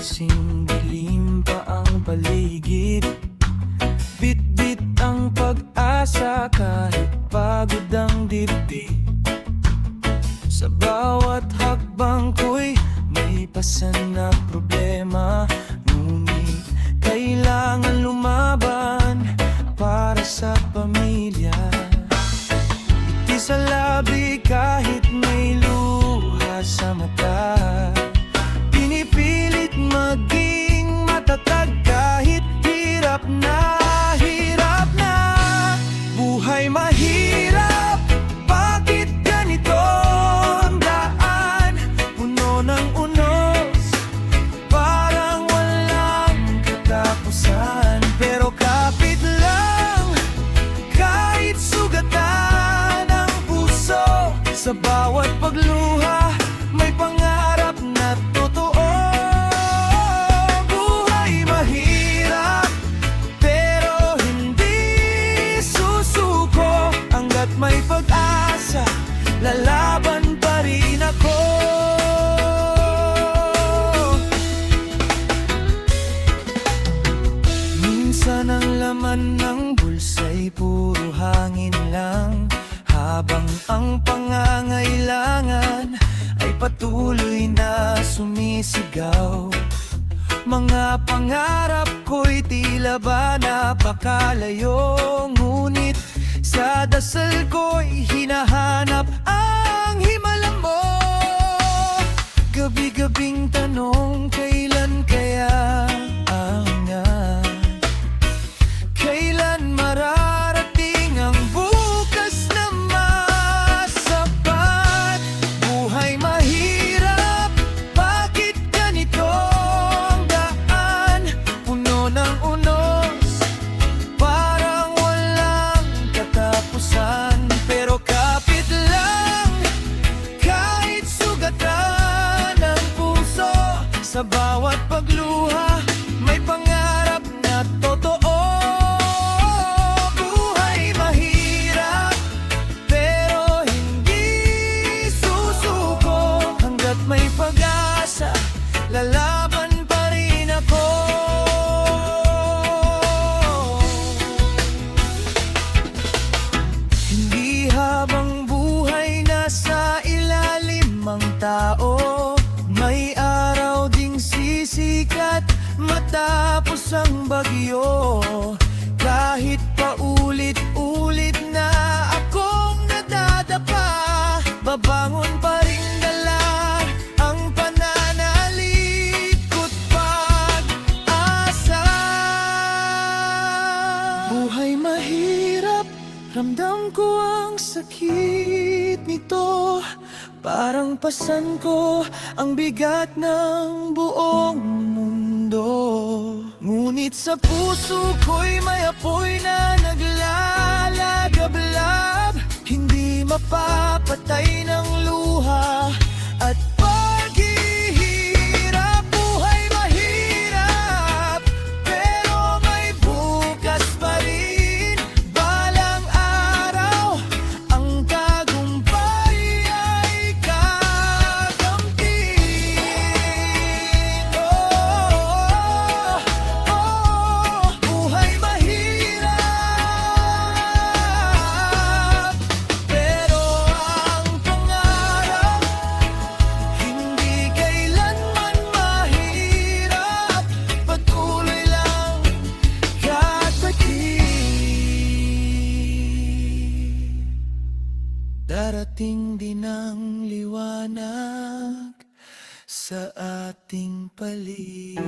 kasing dilim pa ang paligid. Bit-bit ang pag-asa kahit pagod ang dibdib. Sa bawat hakbang ko'y may pasan na problema, ngunit kailangan lumaban para sa pamilya. Iti sa labi kahit may luha sa mata, pinipilit maging matatag kahit hirap na, hirap na. Buhay mahirap, bakit ganito ang daan? Puno ng unos, parang walang katapusan. Pero kapit lang, kahit sugatan ang puso. Sa bawat pagluha, may pangarap na totoo. Buhay mahirap, pero hindi susuko. Hanggat may pag-asa, lalaban pa rin ako. Minsan ang laman ng bulsa'y puro hangin lang, habang ang pangangailangan ay patuloy na sumisigaw. Mga pangarap ko'y tila ba napakalayo, ngunit sa dasal ko'y hinahanap ang himala mo. Gabi-gabing tanong, kailan kaya aangat? Kailan mararating ang bukas na masapat? Buhay mahirap, bakit ganito ang daan? Puno ng unos, parang walang katapusan. Pero kapit lang, kahit sugatan ang puso. Sa bawat pagluha, may pangarap na totoo. Buhay mahirap, pero hindi susuko. Hanggat may pag-asa, lalaban pa rin ako. Hindi habang buhay nasa ilalim ang tao, may araw ding sisikat matapos ang bagyo. Kahit paulit-ulit na akong nadadapa, babangon pa rin dala ang pananalig ko't pag-asa. Buhay mahirap, ramdam ko ang sakit nito. Parang pasan ko ang bigat ng buong mundo. Ngunit sa puso ko'y may apoy na naglalagablab. Hindi mapapatay ng luha at paghihirap. Buhay mahirap, pero may bukas pa rin. Balang araw, ang tagumpay ay kakamtin. Buhay mahirap, pero ang pangarap hindi kailanman mahirap. Patuloy lang katakin. Darating din ang liwanag sa ating paligid.